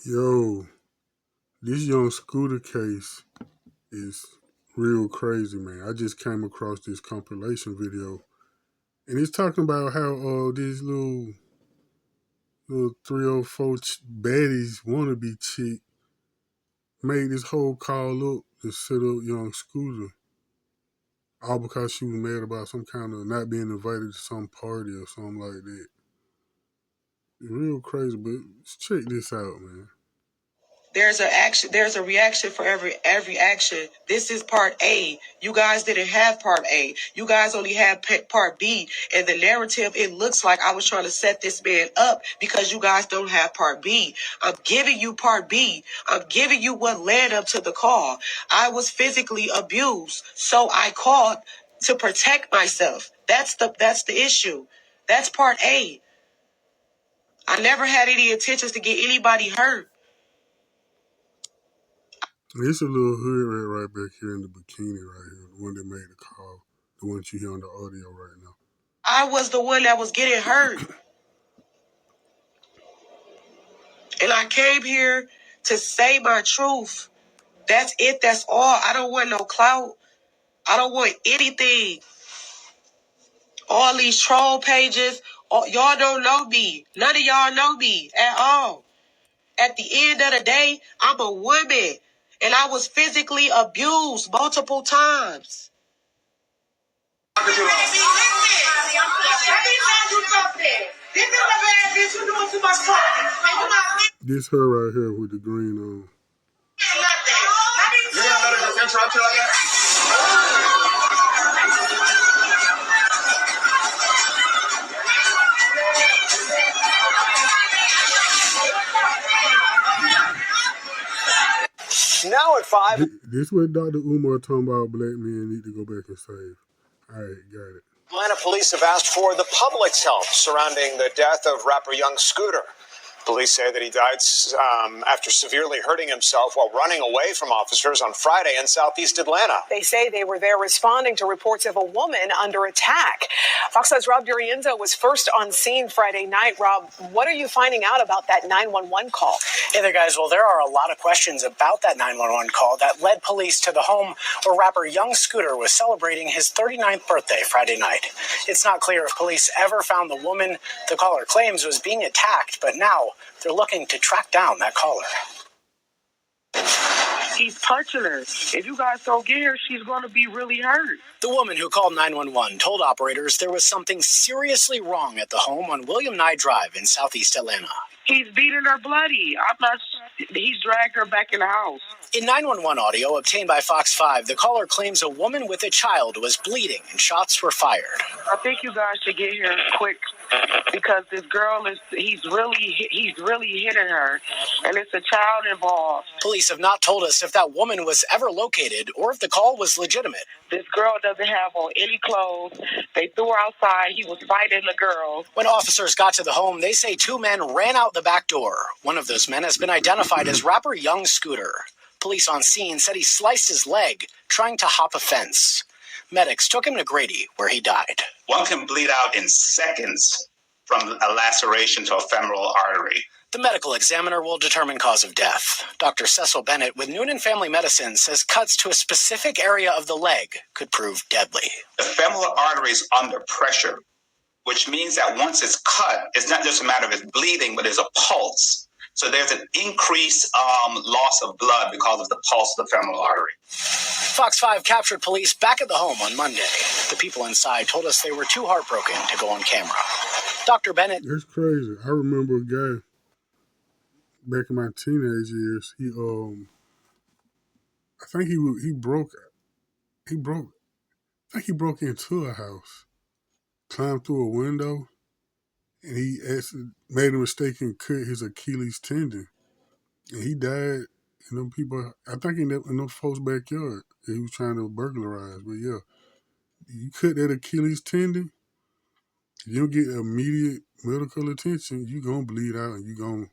Yo, this young Scooter case is real crazy, man. I just came across this compilation video, and it's talking about how these little 304 baddies wannabe chick made this whole call up to set up young Scooter, all because she was mad about some kind of not being invited to some party or something like that. It's real crazy, but check this out, man. There's a reaction for every action. This is part A. You guys didn't have part A. You guys only had part B. And the narrative, it looks like I was trying to set this man up because you guys don't have part B. I'm giving you part B. I'm giving you what led up to the call. I was physically abused, so I called to protect myself. That's the issue. That's part A. I never had any intentions to get anybody hurt. It's a little hood right back here in the bikini right here, the one that made the call, the one you hear on the audio right now. I was the one that was getting hurt. And I came here to say my truth. That's it. That's all. I don't want no clout. I don't want anything. All these troll pages, y'all don't know me. None of y'all know me at all. At the end of the day, I'm a woman. And I was physically abused multiple times. Let me tell you something. This is a bad bitch who doing too much talking. This her right here with the green on. You gonna let her just interrupt you like that? Now at 5. This what Dr. Umar talking about black men need to go back and save. All right, got it. Atlanta police have asked for the public's help surrounding the death of rapper Young Scooter. Police say that he died after severely hurting himself while running away from officers on Friday in southeast Atlanta. They say they were there responding to reports of a woman under attack. Fox 5's Rob Durienzo was first on scene Friday night. Rob, what are you finding out about that 911 call? Hey there, guys. Well, there are a lot of questions about that 911 call that led police to the home where rapper Young Scooter was celebrating his 39th birthday Friday night. It's not clear if police ever found the woman the caller claims was being attacked, but now they're looking to track down that caller. He's touching her. If you guys don't get her, she's going to be really hurt. The woman who called 911 told operators there was something seriously wrong at the home on William Nye Drive in southeast Atlanta. He's beating her bloody. He's dragged her back in the house. In 911 audio obtained by Fox 5, the caller claims a woman with a child was bleeding and shots were fired. I think you guys should get here quick because this girl he's really hitting her, and it's a child involved. Police have not told us if that woman was ever located or if the call was legitimate. This girl doesn't have on any clothes. They threw her outside. He was fighting the girl. When officers got to the home, they say two men ran out the back door. One of those men has been identified as rapper Young Scooter. Police on scene said he sliced his leg trying to hop a fence. Medics took him to Grady, where he died. One can bleed out in seconds from a laceration to a femoral artery. The medical examiner will determine cause of death. Dr. Cecil Bennett with Noonan Family Medicine says cuts to a specific area of the leg could prove deadly. The femoral artery is under pressure, which means that once it's cut, it's not just a matter of it bleeding, but there's a pulse. So there's an increased loss of blood because of the pulse of the femoral artery. Fox 5 captured police back at the home on Monday. The people inside told us they were too heartbroken to go on camera. Dr. Bennett. It's crazy. I remember a guy back in my teenage years. I think he broke into a house, climbed through a window, and he actually made a mistake and cut his Achilles tendon. And he died in them people, I think in them folks' backyard that he was trying to burglarize. But yeah, you cut that Achilles tendon, you don't get immediate medical attention, you gonna bleed out and you gonna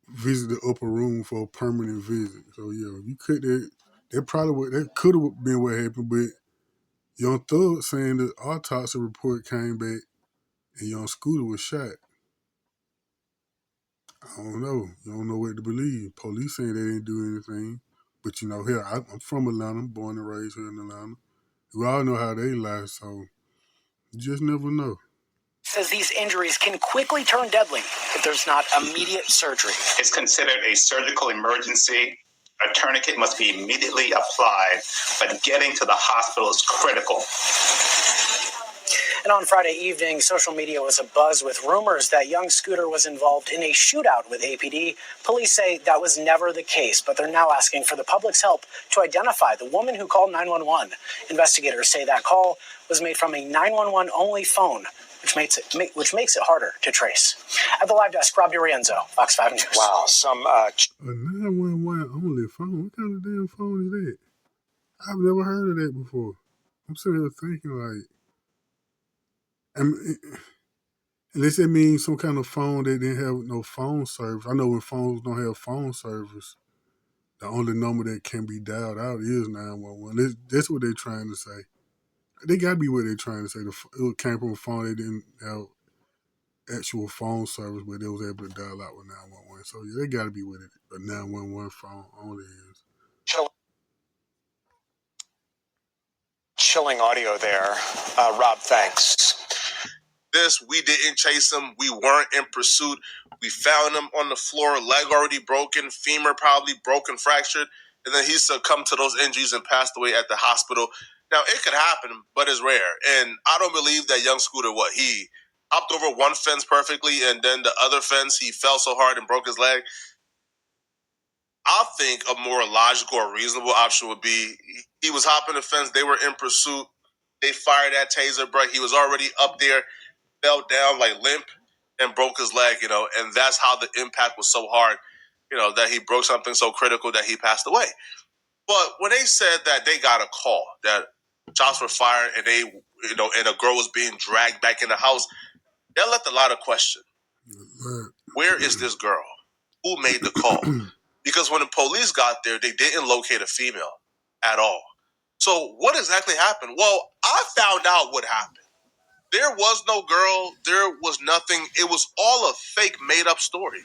visit the upper room for a permanent visit. So yeah, you cut that could have been what happened, but Young Thug saying the autopsy report came back and Young Scooter was shot. I don't know. You don't know what to believe. Police saying they didn't do anything. But, here, I'm from Atlanta, born and raised here in Atlanta. We all know how they lie, so you just never know. Says these injuries can quickly turn deadly if there's not immediate surgery. It's considered a surgical emergency. A tourniquet must be immediately applied, but getting to the hospital is critical. And on Friday evening, social media was abuzz with rumors that young Scooter was involved in a shootout with APD. Police say that was never the case, but they're now asking for the public's help to identify the woman who called 911. Investigators say that call was made from a 911 only phone, which makes it harder to trace. At the live desk, Rob DiRienzo, Fox 5 News. Wow, A 911 only phone? What kind of damn phone is that? I've never heard of that before. I'm sitting here thinking like, unless it means some kind of phone that didn't have no phone service. I know when phones don't have phone service, the only number that can be dialed out is 911. That's what they're trying to say. They got to be what they're trying to say. It came from a phone that didn't have actual phone service, but they was able to dial out with 911. So yeah, they got to be what a 911 phone only is. Chilling audio there. Rob, thanks. We didn't chase him. We weren't in pursuit. We found him on the floor, leg already broken, femur probably broken, fractured, and then he succumbed to those injuries and passed away at the hospital. Now, it could happen, but it's rare. And I don't believe that young Scooter, he hopped over one fence perfectly, and then the other fence, he fell so hard and broke his leg. I think a more logical or reasonable option would be he was hopping the fence, they were in pursuit, they fired that taser, bro. He was already up there, fell down like limp and broke his leg, and that's how the impact was so hard, that he broke something so critical that he passed away. But when they said that they got a call that shots were fired and they, and a girl was being dragged back in the house, that left a lot of questions. Where is this girl? Who made the call? Because when the police got there, they didn't locate a female at all. So what exactly happened? Well, I found out what happened. There was no girl. There was nothing. It was all a fake, made-up story.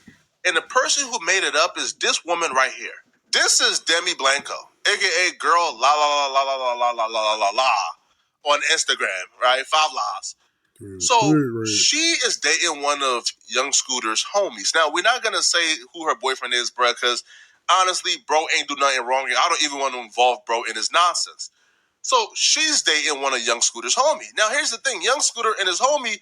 And the person who made it up is this woman right here. This is Demi Blanco, a.k.a. Girl La La La La La La La La La La on Instagram, right? 5 Lives. So she is dating one of young Scooter's homies. Now, we're not going to say who her boyfriend is, bro, because honestly, bro ain't do nothing wrong here. I don't even want to involve bro in his nonsense. So she's dating one of young Scooter's homie. Now, here's the thing. Young Scooter and his homie,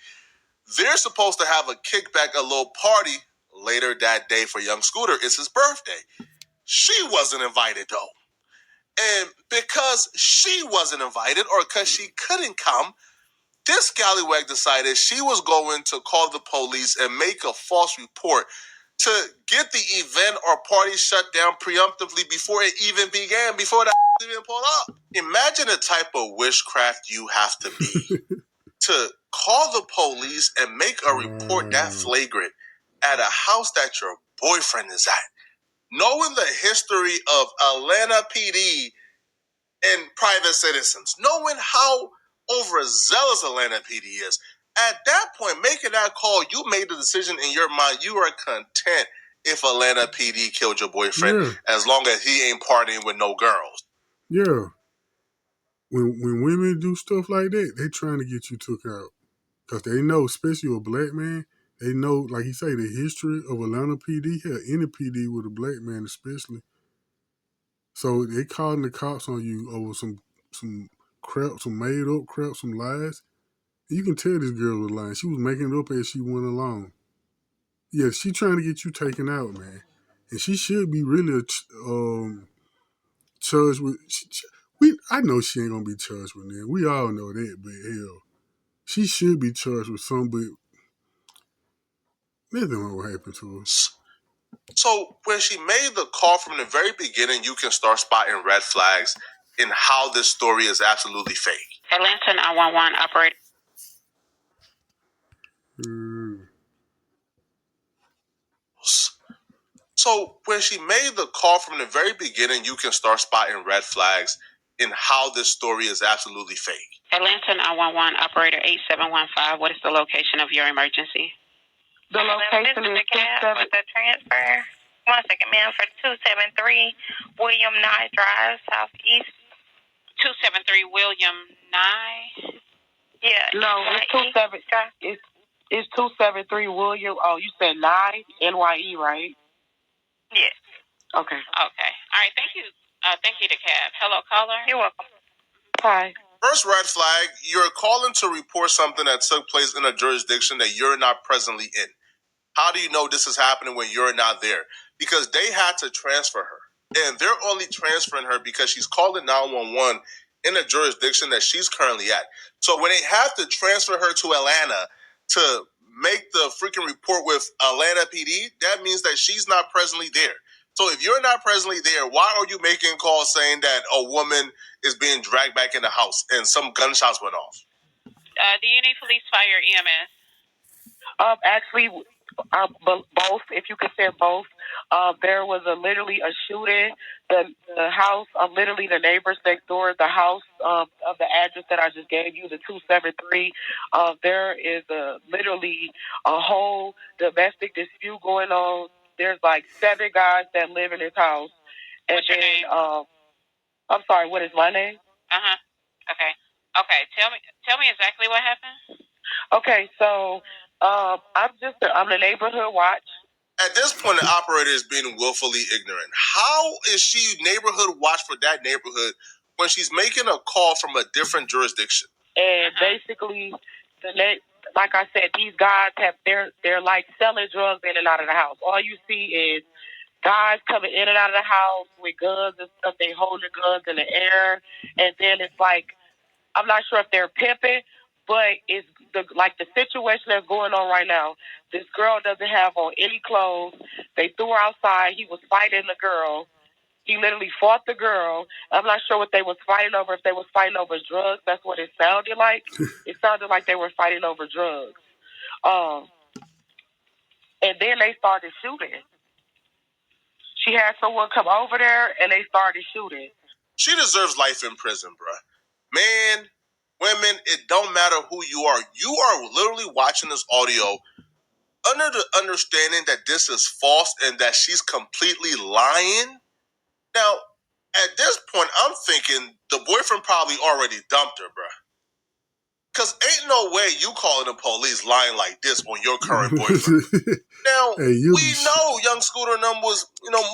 they're supposed to have a kickback, a little party later that day for young Scooter. It's his birthday. She wasn't invited, though. And because she wasn't invited or because she couldn't come, this scallywag decided she was going to call the police and make a false report to get the event or party shut down preemptively before it even began, before that even pulled up. Imagine the type of witchcraft you have to be to call the police and make a report that flagrant at a house that your boyfriend is at. Knowing the history of Atlanta PD and private citizens, knowing how overzealous Atlanta PD is, at that point, making that call, you made the decision in your mind. You are content if Atlanta PD killed your boyfriend, as long as he ain't partying with no girls. Yeah. When women do stuff like that, they trying to get you took out. Because they know, especially a black man, they know, like you say, the history of Atlanta PD, hell, any PD with a black man especially. So they calling the cops on you over some crap, some made up crap, some lies. You can tell this girl was lying. She was making it up as she went along. Yeah, she trying to get you taken out, man. And she should be really charged with. I know she ain't gonna be charged with that. We all know that, but hell, she should be charged with something. But nothing will happen to her. So when she made the call from the very beginning, you can start spotting red flags in how this story is absolutely fake. Atlanta 911 operator. So when she made the call from the very beginning, you can start spotting red flags in how this story is absolutely fake. Atlanta 911 operator 8715. What is the location of your emergency? The location is 27. With the transfer. 1 second, ma'am, for 273 William Nye Drive, Southeast. 273 William Nye. Yeah. No, it's 27. It's 273 William. Oh, you said Nye, NYE, right? Yes. Okay. Okay. All right. Thank you. Thank you, DeKalb. Hello, caller. You're welcome. Hi. First red flag, you're calling to report something that took place in a jurisdiction that you're not presently in. How do you know this is happening when you're not there? Because they had to transfer her. And they're only transferring her because she's calling 911 in a jurisdiction that she's currently at. So when they have to transfer her to Atlanta to make the freaking report with Atlanta PD, that means that she's not presently there. So if you're not presently there, why are you making calls saying that a woman is being dragged back in the house and some gunshots went off? Do you need police, fire, EMS? Actually, both, if you could say both. There was literally a shooting. The house, literally the neighbors next door, the house of the address that I just gave you, the 273. There is literally a whole domestic dispute going on. There's like 7 guys that live in this house. What's your name? I'm sorry, what is my name? Okay. Okay. Tell me exactly what happened. Okay, so I'm the neighborhood watch. At this point, the operator is being willfully ignorant. How is she neighborhood watch for that neighborhood when she's making a call from a different jurisdiction? And basically, like I said, these guys they're like selling drugs in and out of the house. All you see is guys coming in and out of the house with guns and stuff. They hold the guns in the air, and then it's like, I'm not sure if they're pimping, but it's the situation that's going on right now. This girl doesn't have on any clothes. They threw her outside. He was fighting the girl. He literally fought the girl. I'm not sure what they was fighting over. If they was fighting over drugs, that's what it sounded like. It sounded like they were fighting over drugs. And then they started shooting. She had someone come over there, and they started shooting. She deserves life in prison, bruh. Man, women, it don't matter who you are. You are literally watching this audio under the understanding that this is false and that she's completely lying. Now, at this point, I'm thinking the boyfriend probably already dumped her, bruh. Because ain't no way you calling the police lying like this on your current boyfriend. Now, we know Young Scooter and them was,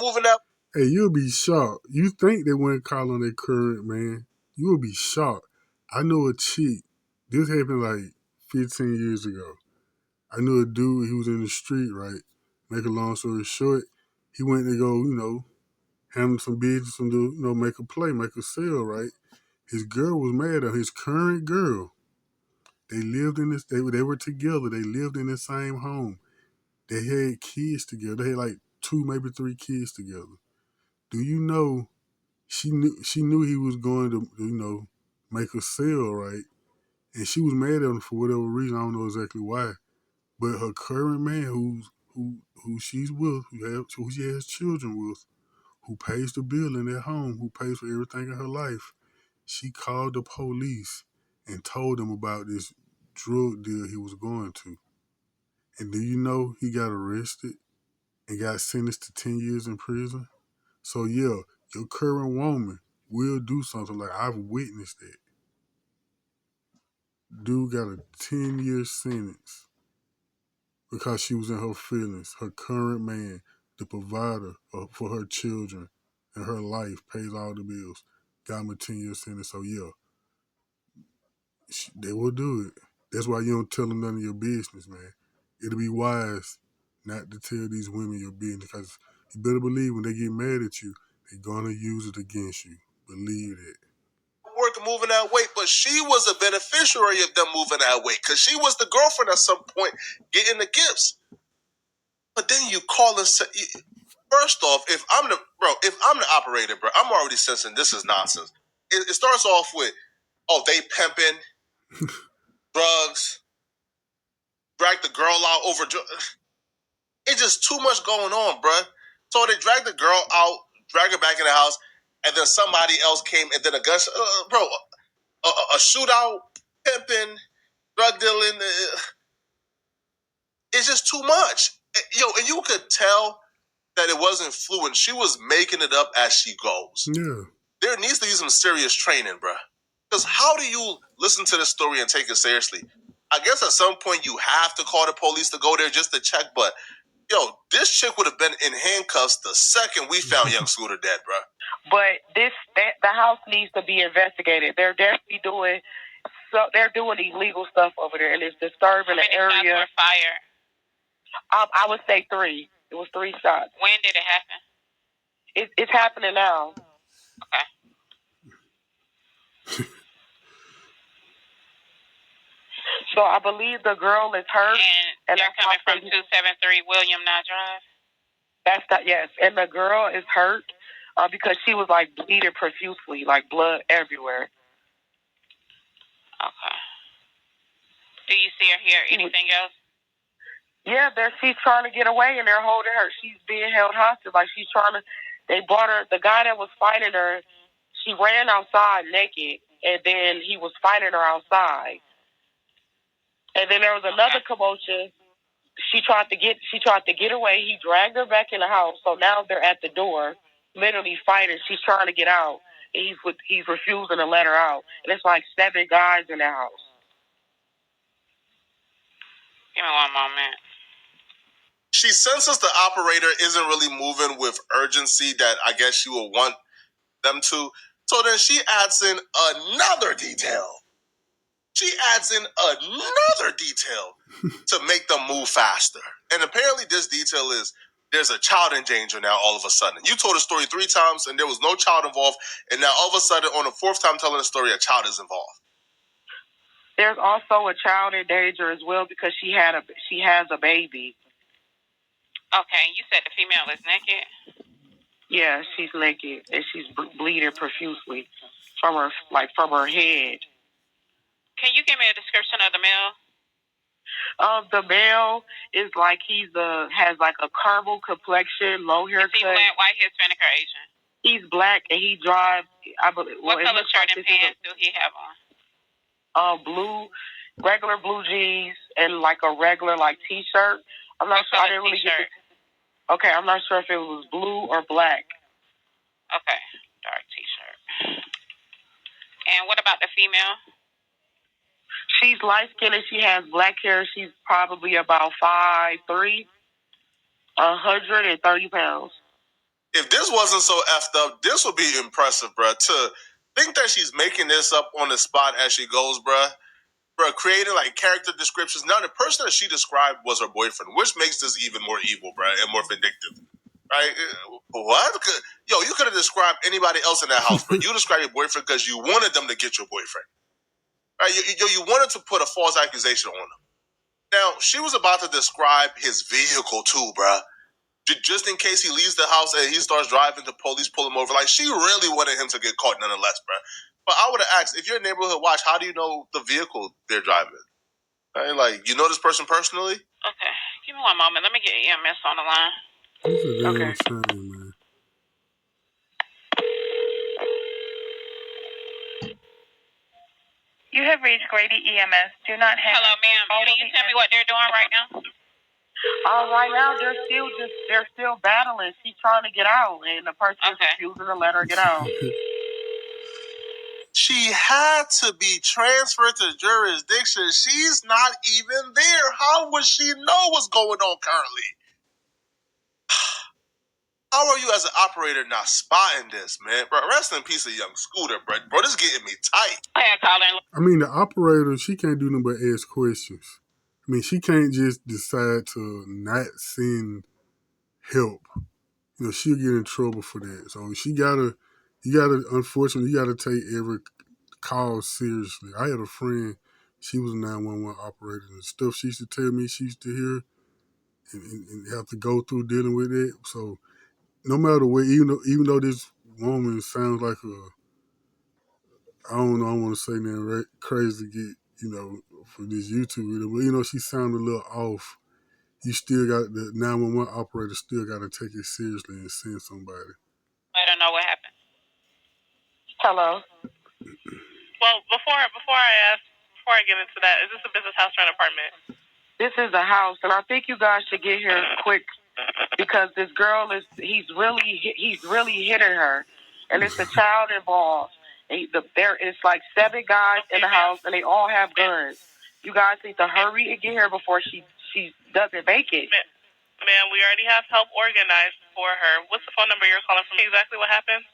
moving out. Hey, you'll be shocked. You think they wouldn't call on their current man. You will be shocked. I know a chick. This happened like 15 years ago. I knew a dude, he was in the street, right? Make a long story short, he went to go, handle some business and do, make a play, make a sale, right? His girl was mad at his current girl. They lived in this, they were together. They lived in the same home. They had kids together. They had like 2, maybe 3 kids together. Do you know she knew he was going to, make a sale, right? And she was mad at him for whatever reason. I don't know exactly why. But her current man, who she's with, who she has children with, who pays the bill in their home, who pays for everything in her life, she called the police and told them about this drug deal he was going to. And do you know he got arrested and got sentenced to 10 years in prison? So yeah, your current woman will do something like I've witnessed that. Dude got a 10-year sentence because she was in her feelings. Her current man, the provider for her children and her life, pays all the bills. Got him a 10-year sentence. So yeah, they will do it. That's why you don't tell them none of your business, man. It'll be wise not to tell these women your business because you better believe when they get mad at you, they're going to use it against you. Believe it. Work moving that weight, but she was a beneficiary of them moving that weight because she was the girlfriend at some point getting the gifts. But then you call and say, first off, if I'm the operator, bro, I'm already sensing this is nonsense. It starts off with, they pimping, drugs, drag the girl out over drugs. It's just too much going on, bro. So they drag the girl out, drag her back in the house, and then somebody else came, and then a gunshot, a shootout, pimping, drug dealing. It's just too much. And you could tell that it wasn't fluent. She was making it up as she goes. Yeah. There needs to be some serious training, bruh. Because how do you listen to this story and take it seriously? I guess at some point you have to call the police to go there just to check, but this chick would have been in handcuffs the second we found young Scooter dead, bruh. But the house needs to be investigated. They're definitely doing illegal stuff over there, and it's disturbing the area. How many shots were fired? I would say 3. It was 3 shots. When did it happen? It's happening now. Okay. So I believe the girl is hurt. And you're coming from 273 William Knott Drive? Yes. And the girl is hurt because she was like bleeding profusely, like blood everywhere. Okay. Do you see or hear anything else? Yeah, she's trying to get away and they're holding her. She's being held hostage. Like they brought her, the guy that was fighting her, she ran outside naked and then he was fighting her outside. And then there was another commotion. She tried to get away. He dragged her back in the house. So now they're at the door, literally fighting. She's trying to get out. And he's refusing to let her out. And it's like 7 guys in the house. Give me one moment. She senses the operator isn't really moving with urgency that I guess she will want them to. So then she adds in another detail. To make them move faster. And apparently this detail is there's a child in danger now all of a sudden. You told the story 3 times and there was no child involved. And now all of a sudden on the 4th time telling the story, a child is involved. There's also a child in danger as well because she has a baby. Okay, you said the female is naked? Yeah, she's naked and she's bleeding profusely from her head. Can you give me a description of the male? The male is like has like a caramel complexion, low haircut. Is he black, white, Hispanic, or Asian? He's black and he drives. What color shirt and pants do he have on? Blue, regular blue jeans and like a regular t-shirt. I'm not sure. I didn't really get the. Okay, I'm not sure if it was blue or black. Okay, dark t-shirt. And what about the female? She's light-skinned and she has black hair. She's probably about 5'3", 130 pounds. If this wasn't so effed up, this would be impressive, bruh. To think that she's making this up on the spot as she goes, bruh, creating character descriptions. Now, the person that she described was her boyfriend, which makes this even more evil, bruh, and more vindictive. Right? What? You could have described anybody else in that house, but you described your boyfriend because you wanted them to get your boyfriend. Right? You wanted to put a false accusation on him. Now, she was about to describe his vehicle too, bruh. Just in case he leaves the house and he starts driving, the police pull him over. She really wanted him to get caught nonetheless, bruh. But I would have asked, if you're a neighborhood watch, how do you know the vehicle they're driving? Right? You know this person personally? Okay. Give me one moment. Let me get EMS on the line. This is damn shame, man. You have reached Grady EMS. Do not hang. Hello, ma'am. Can you tell me what they're doing right now? Right now they're still battling. She's trying to get out, and the person is refusing to let her get out. She had to be transferred to jurisdiction. She's not even there. How would she know what's going on currently? How are you as an operator not spotting this, man? Bro, rest in peace of young Scooter, bro. Bro, this is getting me tight. I mean, the operator, she can't do nothing but ask questions. I mean, she can't just decide to not send help. She'll get in trouble for that. So unfortunately, you gotta take every call seriously. I had a friend, she was a 911 operator, and stuff she used to tell me she used to hear and have to go through dealing with it. So no matter what, even though this woman sounds like I don't want to say nothing crazy to get, for this YouTube video, but she sounded a little off. You still got the 911 operator still got to take it seriously and send somebody. I don't know what happened. Hello. Well, before I get into that, is this a business house or an apartment? This is a house, and I think you guys should get here quick because this girl he's really hitting her, and it's a child involved. And there is like 7 guys in the house, and they all have guns. You guys need to hurry and get here before she doesn't make it. Ma'am, we already have help organized for her. What's the phone number you're calling from? Exactly what happened?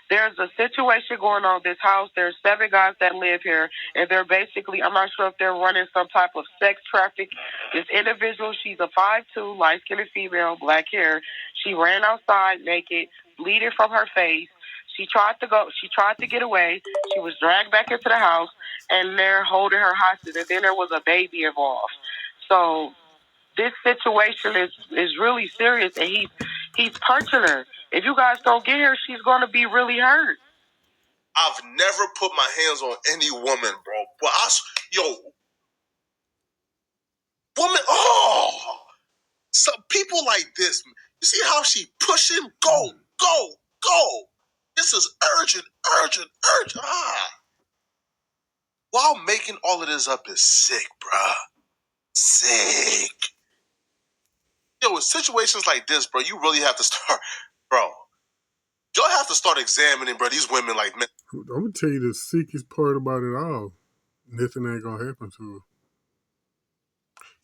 There's a situation going on in this house. There's 7 guys that live here, and they're basically, I'm not sure if they're running some type of sex traffic. This individual, she's a 5'2", light-skinned female, black hair. She ran outside naked, bleeding from her face. She tried to get away. She was dragged back into the house, and they're holding her hostage. And then there was a baby involved. So this situation is really serious, and he's punching her. If you guys don't get her, she's going to be really hurt. I've never put my hands on any woman, bro. But woman, some people like this. You see how she pushing? Go. This is urgent. While making all of this up is sick, bruh. Sick. Yo, with situations like this, bro, you really have to start, bro. Y'all have to start examining, bro, these women like men. I'm going to tell you the sickest part about it all. Nothing ain't going to happen to her.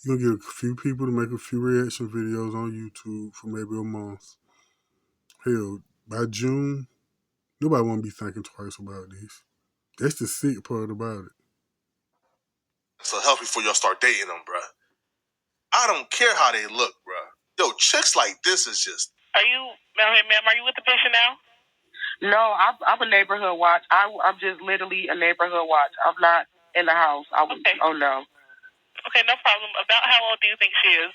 You're going to get a few people to make a few reaction videos on YouTube for maybe a month. Hell, by June, nobody won't be thinking twice about this. That's the sick part about it. So help before y'all start dating them, bruh. I don't care how they look, bruh. Yo, chicks like this is just... Ma'am, are you with the patient now? No, I'm a neighborhood watch. I'm just literally a neighborhood watch. I'm not in the house. Okay. Oh, no. Okay, no problem. About how old do you think she is?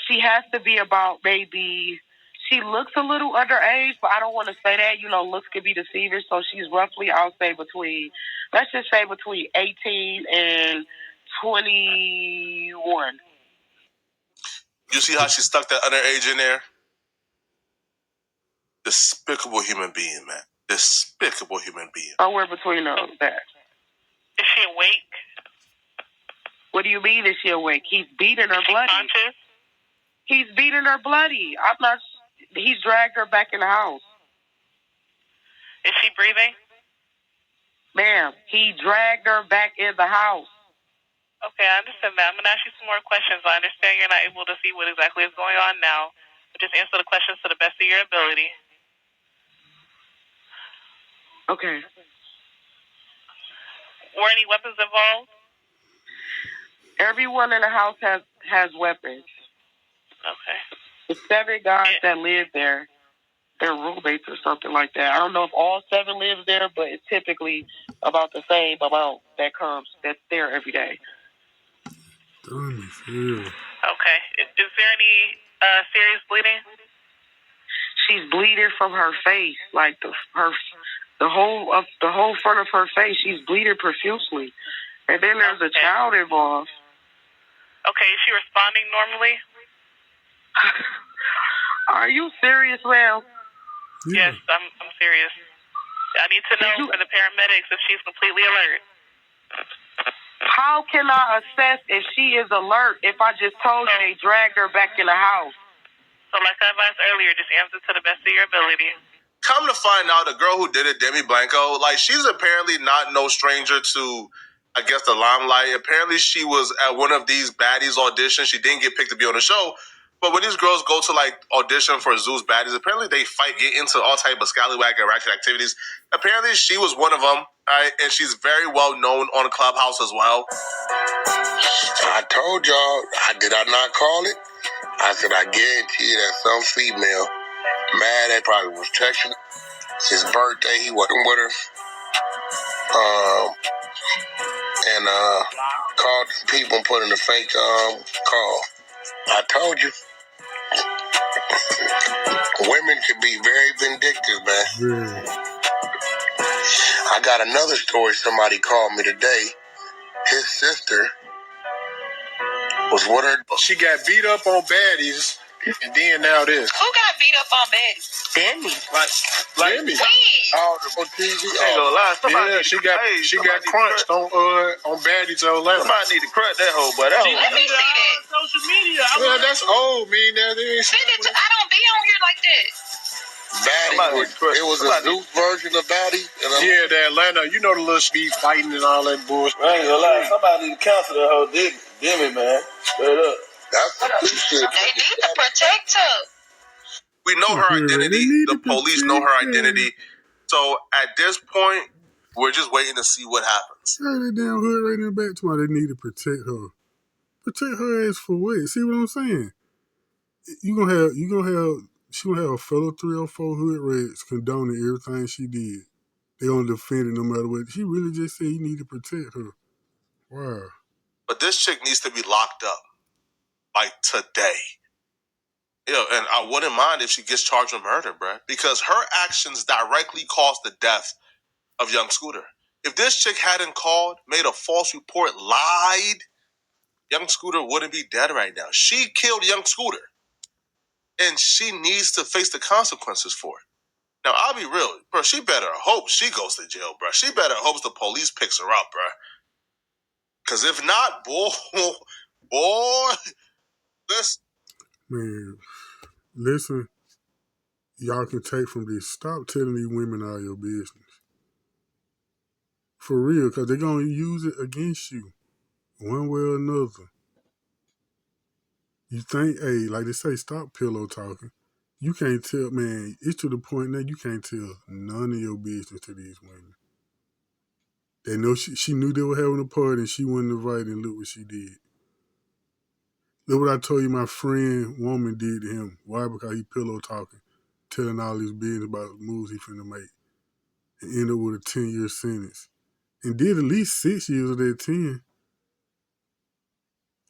She has to be about maybe... She looks a little underage, but I don't want to say that. You know, looks can be deceiving. So she's roughly, I'll say let's just say between 18 and 21. You see how she stuck that underage in there? Despicable human being, man. Despicable human being. Somewhere between those. That. Is she awake? What do you mean is she awake? He's beating her bloody. Conscious? He's beating her bloody. He's dragged her back in the house. Is she breathing? Ma'am, he dragged her back in the house. Okay, I understand that. I'm going to ask you some more questions. I understand you're not able to see what exactly is going on now, but just answer the questions to the best of your ability. Okay. Were any weapons involved? Everyone in the house has weapons. Okay. The 7 guys that live there, they're roommates or something like that. I don't know if all 7 live there, but it's typically about the same amount that's there every day. Okay. Is there any serious bleeding? She's bleeding from her face, like the whole front of her face. She's bleeding profusely, and then there's a child involved. Okay, is she responding normally? Are you serious, ma'am? Yes, I'm serious. I need to know for the paramedics if she's completely alert. How can I assess if she is alert if I just told you they dragged her back in the house? So like I advised earlier, just answer to the best of your ability. Come to find out, the girl who did it, Demi Blanco, like, she's apparently not no stranger to, I guess, the limelight. Apparently she was at one of these baddies auditions. She didn't get picked to be on the show. But when these girls go to, like, audition for Zeus baddies, apparently they get into all type of scallywag and ratchet activities. Apparently she was one of them, right? And she's very well known on Clubhouse as well. I told y'all, did I not call it? I said, I guarantee you that some female mad at probably was texting his birthday. He wasn't with her. And called people and put in a fake call. I told you. Women can be very vindictive, man. I got another story. Somebody called me today. His sister was with her. She got beat up on baddies, and then now this. Who got beat up on baddies? Demi. Like Demi. When? Oh, on TV. Ain't gonna lie. Yeah, she got crunched on Baddies Atlanta. Somebody need to crunch that hoe, but that hoe. Let me see that. Social media. Yeah, that's old, man. That is. Send it to, I don't be on here like that. Batty, it was a Zeus version of Batty. Yeah, the Atlanta. You know the little speed fighting and all that bullshit. I ain't gonna lie. Somebody need to cancel that whole Demi, man. Straight up. That's the true shit. They need to protect her. We know her identity. The police know her identity. So at this point, we're just waiting to see what happens. Hey, that damn hood right in the back to why they need to protect her. Protect her ass for what? See what I'm saying? She gonna have a fellow 304 hood rats condoning everything she did. They gonna defend it no matter what. She really just said you need to protect her. Wow. But this chick needs to be locked up. Like today. Yeah, and I wouldn't mind if she gets charged with murder, bruh. Because her actions directly caused the death of young Scooter. If this chick hadn't called, made a false report, lied, young Scooter wouldn't be dead right now. She killed young Scooter. And she needs to face the consequences for it. Now, I'll be real, bro. She better hope she goes to jail, bro. She better hope the police picks her up, bro. Because if not, boy, this. Man, listen, y'all can take from this. Stop telling these women all your business. For real, because they're going to use it against you one way or another. You think, hey, like they say, stop pillow talking. You can't tell, man, it's to the point now you can't tell none of your business to these women. They know she knew they were having a party and she wasn't invited, and look what she did. Look what I told you my friend woman did to him. Why? Because he pillow talking, telling all his business about the moves he finna make. And ended up with a 10-year sentence. And did at least 6 years of that 10.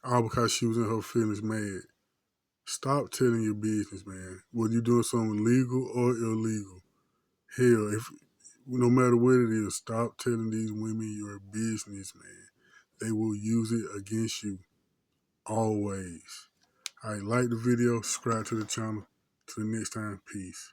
All because she was in her feelings mad. Stop telling your business, man. Whether you're doing something legal or illegal. Hell, no matter what it is, stop telling these women your business, man. They will use it against you. Always. All right, like the video, subscribe to the channel. Till next time, peace.